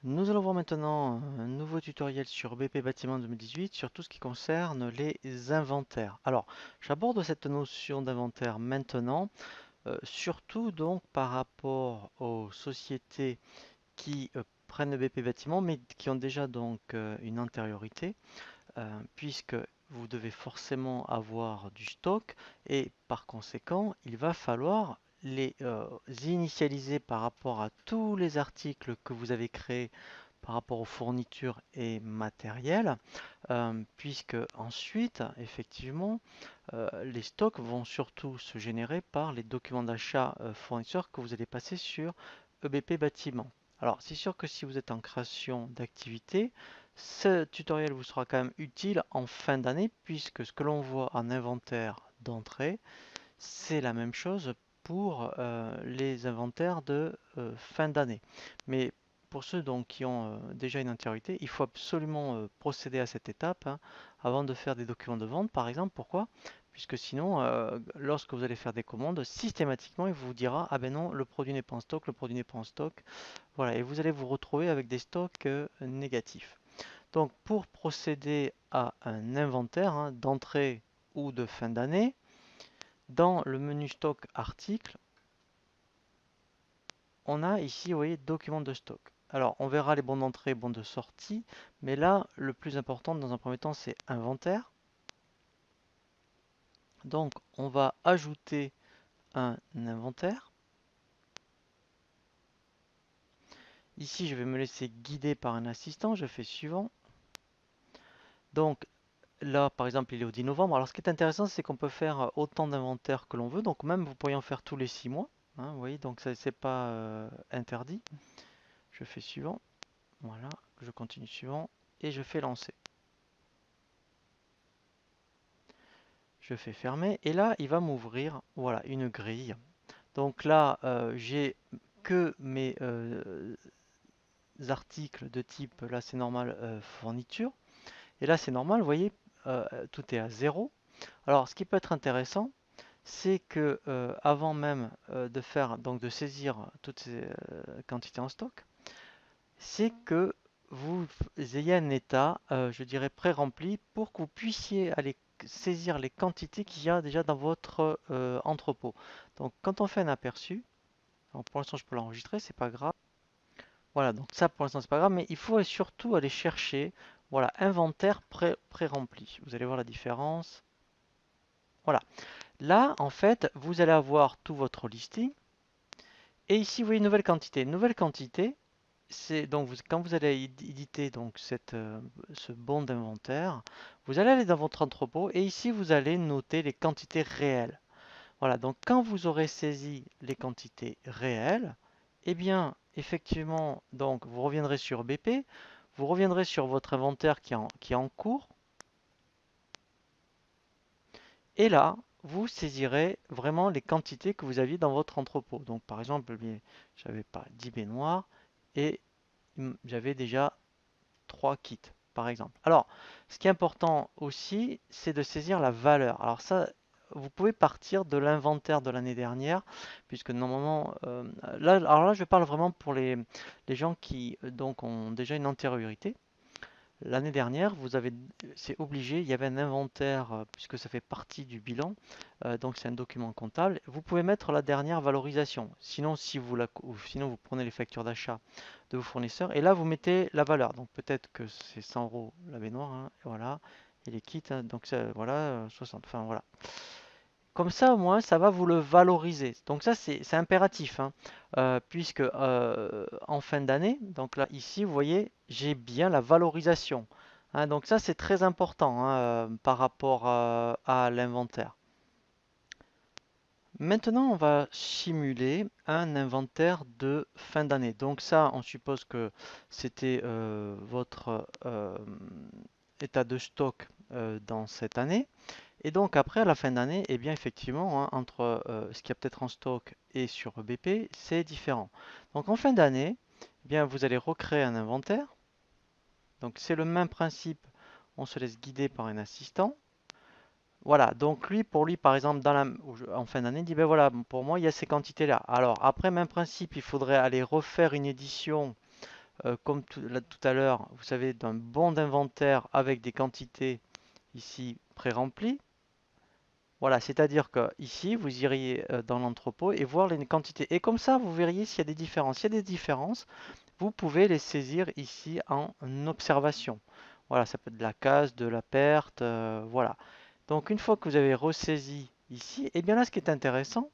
Nous allons voir maintenant un nouveau tutoriel sur BP Bâtiment 2018 sur tout ce qui concerne les inventaires. Alors, j'aborde cette notion d'inventaire maintenant, surtout donc par rapport aux sociétés qui prennent le BP Bâtiment mais qui ont déjà donc une antériorité, puisque vous devez forcément avoir du stock et par conséquent, il va falloir les initialiser par rapport à tous les articles que vous avez créés par rapport aux fournitures et matériels, puisque ensuite, effectivement, les stocks vont surtout se générer par les documents d'achat fournisseurs que vous allez passer sur EBP Bâtiment. Alors, c'est sûr que si vous êtes en création d'activité, ce tutoriel vous sera quand même utile en fin d'année, puisque ce que l'on voit en inventaire d'entrée, c'est la même chose pour les inventaires de fin d'année. Mais pour ceux donc qui ont déjà une antériorité, il faut absolument procéder à cette étape hein, avant de faire des documents de vente, par exemple. Pourquoi? Puisque sinon, lorsque vous allez faire des commandes, systématiquement, il vous dira, ah ben non, le produit n'est pas en stock, le produit n'est pas en stock. Voilà, et vous allez vous retrouver avec des stocks négatifs. Donc, pour procéder à un inventaire hein, d'entrée ou de fin d'année, dans le menu stock article, on a ici, vous voyez, document de stock. Alors, on verra les bons d'entrée et bons de sortie, mais là, le plus important dans un premier temps, c'est inventaire. Donc, on va ajouter un inventaire. Ici, je vais me laisser guider par un assistant. Je fais suivant. Donc, là, par exemple, il est au 10 novembre. Alors, ce qui est intéressant, c'est qu'on peut faire autant d'inventaires que l'on veut. Donc, même, vous pourriez en faire tous les 6 mois. Hein, vous voyez, donc, ça, c'est pas interdit. Je fais suivant. Voilà, je continue suivant et je fais lancer. Je fais fermer et là il va m'ouvrir voilà une grille. Donc là j'ai que mes articles de type là c'est normal fourniture et là c'est normal, vous voyez tout est à zéro. Alors ce qui peut être intéressant c'est que avant même de faire donc de saisir toutes ces quantités en stock, c'est que vous ayez un état, je dirais, pré-rempli pour que vous puissiez aller saisir les quantités qu'il y a déjà dans votre entrepôt. Donc, quand on fait un aperçu, alors pour l'instant je peux l'enregistrer, c'est pas grave. Voilà, donc ça pour l'instant c'est pas grave, mais il faut surtout aller chercher, voilà, inventaire pré-rempli. Vous allez voir la différence. Voilà. Là, en fait, vous allez avoir tout votre listing. Et ici, vous voyez nouvelle quantité. Nouvelle quantité, c'est donc quand vous allez éditer donc ce bon d'inventaire, vous allez aller dans votre entrepôt et ici vous allez noter les quantités réelles. Voilà, donc quand vous aurez saisi les quantités réelles, eh bien effectivement donc vous reviendrez sur BP, vous reviendrez sur votre inventaire qui est en cours et là vous saisirez vraiment les quantités que vous aviez dans votre entrepôt. Donc par exemple, j'avais pas 10 baignoires et j'avais déjà 3 kits, par exemple. Alors, ce qui est important aussi, c'est de saisir la valeur. Alors ça, vous pouvez partir de l'inventaire de l'année dernière, puisque normalement, alors là, je parle vraiment pour les gens qui donc ont déjà une antériorité. L'année dernière, c'est obligé, il y avait un inventaire, puisque ça fait partie du bilan, donc c'est un document comptable. Vous pouvez mettre la dernière valorisation. Sinon, sinon vous prenez les factures d'achat de vos fournisseurs et là vous mettez la valeur. Donc peut-être que c'est 100 euros la baignoire, hein, voilà, et les kits, hein, donc voilà, 60, enfin voilà. Comme ça, au moins, ça va vous le valoriser. Donc ça, c'est impératif, hein, puisque en fin d'année, donc là, ici, vous voyez, j'ai bien la valorisation. Hein, donc ça, c'est très important hein, par rapport à l'inventaire. Maintenant, on va simuler un inventaire de fin d'année. Donc ça, on suppose que c'était votre état de stock dans cette année. Et donc après, à la fin d'année, eh bien effectivement, hein, entre ce qu'il y a peut-être en stock et sur BP, c'est différent. Donc en fin d'année, eh bien vous allez recréer un inventaire. Donc c'est le même principe, on se laisse guider par un assistant. Voilà, donc lui, pour lui, par exemple, en fin d'année, il dit, ben voilà, pour moi, il y a ces quantités-là. Alors après, même principe, il faudrait aller refaire une édition comme tout à l'heure, vous savez, d'un bon d'inventaire avec des quantités ici pré-remplies. Voilà, c'est-à-dire que ici, vous iriez dans l'entrepôt et voir les quantités. Et comme ça, vous verriez s'il y a des différences. S'il y a des différences, vous pouvez les saisir ici en observation. Voilà, ça peut être de la casse, de la perte, voilà. Donc une fois que vous avez ressaisi ici, et bien là, ce qui est intéressant,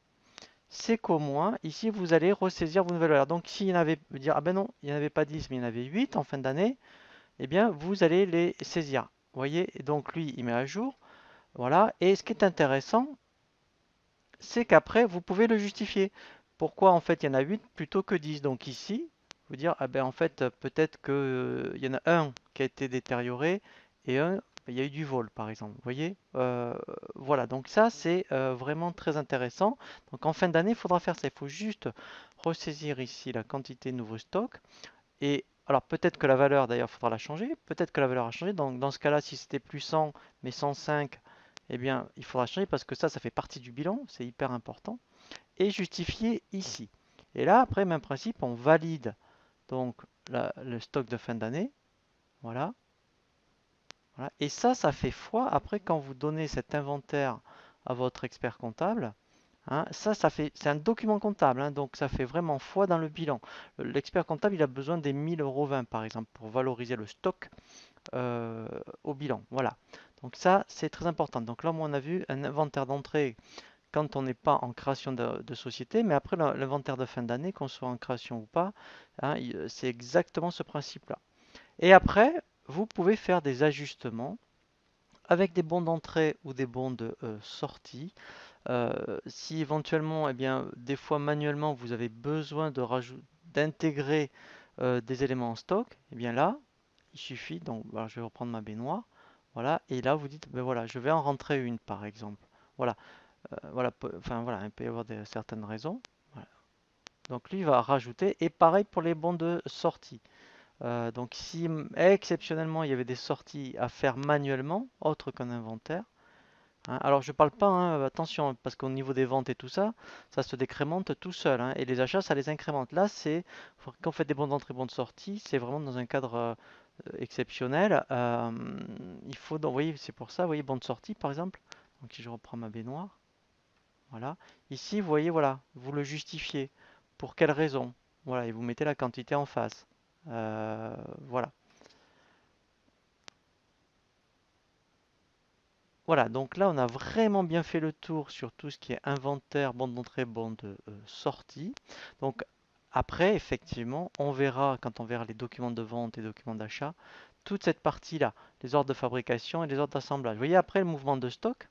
c'est qu'au moins, ici, vous allez ressaisir vos nouvelles valeurs. Donc s'il y en avait, vous dire, ah ben non, il n'y en avait pas 10, mais il y en avait 8 en fin d'année, eh bien, vous allez les saisir. Vous voyez, et donc lui, il met à jour. Voilà, et ce qui est intéressant, c'est qu'après, vous pouvez le justifier. Pourquoi en fait il y en a 8 plutôt que 10? Donc ici, vous dire, ah ben en fait, peut-être que il y en a un qui a été détérioré et un, il y a eu du vol par exemple. Vous voyez? Voilà, donc ça c'est vraiment très intéressant. Donc en fin d'année, il faudra faire ça. Il faut juste ressaisir ici la quantité de nouveau stock. Et alors peut-être que la valeur d'ailleurs, il faudra la changer. Peut-être que la valeur a changé. Donc dans ce cas-là, si c'était plus 100 mais 105, eh bien, il faudra changer parce que ça fait partie du bilan, c'est hyper important. Et justifier ici. Et là, après, même principe, on valide donc le stock de fin d'année. Voilà, voilà. Et ça fait foi. Après, quand vous donnez cet inventaire à votre expert comptable, hein, c'est un document comptable, hein, donc ça fait vraiment foi dans le bilan. L'expert comptable, il a besoin des 1000,20 € par exemple pour valoriser le stock euh, au bilan. Voilà. Donc ça, c'est très important. Donc là, moi, on a vu un inventaire d'entrée quand on n'est pas en création de société, mais après l'inventaire de fin d'année, qu'on soit en création ou pas, hein, c'est exactement ce principe-là. Et après, vous pouvez faire des ajustements avec des bons d'entrée ou des bons de sortie. Si éventuellement, eh bien, des fois manuellement, vous avez besoin d'intégrer des éléments en stock, eh bien là, il suffit, donc alors, je vais reprendre ma baignoire, voilà, et là vous dites, ben voilà, je vais en rentrer une par exemple. Voilà, voilà, enfin voilà, il peut y avoir certaines raisons. Voilà. Donc lui va rajouter, et pareil pour les bons de sortie. Donc si exceptionnellement il y avait des sorties à faire manuellement, autre qu'un inventaire, hein. Alors je parle pas, hein, attention, parce qu'au niveau des ventes et tout ça, ça se décrémente tout seul, hein, et les achats, ça les incrémente. Là, quand on fait des bons d'entrée, bons de sortie, c'est vraiment dans un cadre exceptionnel. Il faut, donc, vous voyez, c'est pour ça, vous voyez, bon de sortie par exemple. Donc si je reprends ma baignoire, voilà. Ici, vous voyez, voilà, vous le justifiez. Pour quelle raison? Voilà, et vous mettez la quantité en face. Voilà. Voilà, donc là on a vraiment bien fait le tour sur tout ce qui est inventaire, bande d'entrée, bande de sortie. Donc après, effectivement, on verra, quand on verra les documents de vente et documents d'achat, toute cette partie-là, les ordres de fabrication et les ordres d'assemblage. Vous voyez après le mouvement de stock?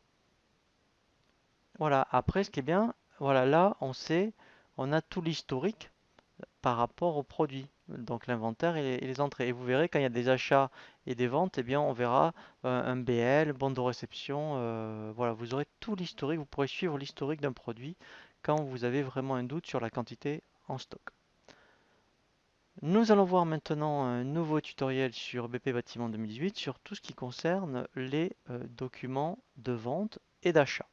Voilà, après ce qui est bien, voilà, là on sait, on a tout l'historique par rapport aux produits, donc l'inventaire et les entrées. Et vous verrez quand il y a des achats et des ventes, eh bien on verra un BL, bon de réception, voilà, vous aurez tout l'historique, vous pourrez suivre l'historique d'un produit quand vous avez vraiment un doute sur la quantité en stock. Nous allons voir maintenant un nouveau tutoriel sur BP Bâtiment 2018 sur tout ce qui concerne les documents de vente et d'achat.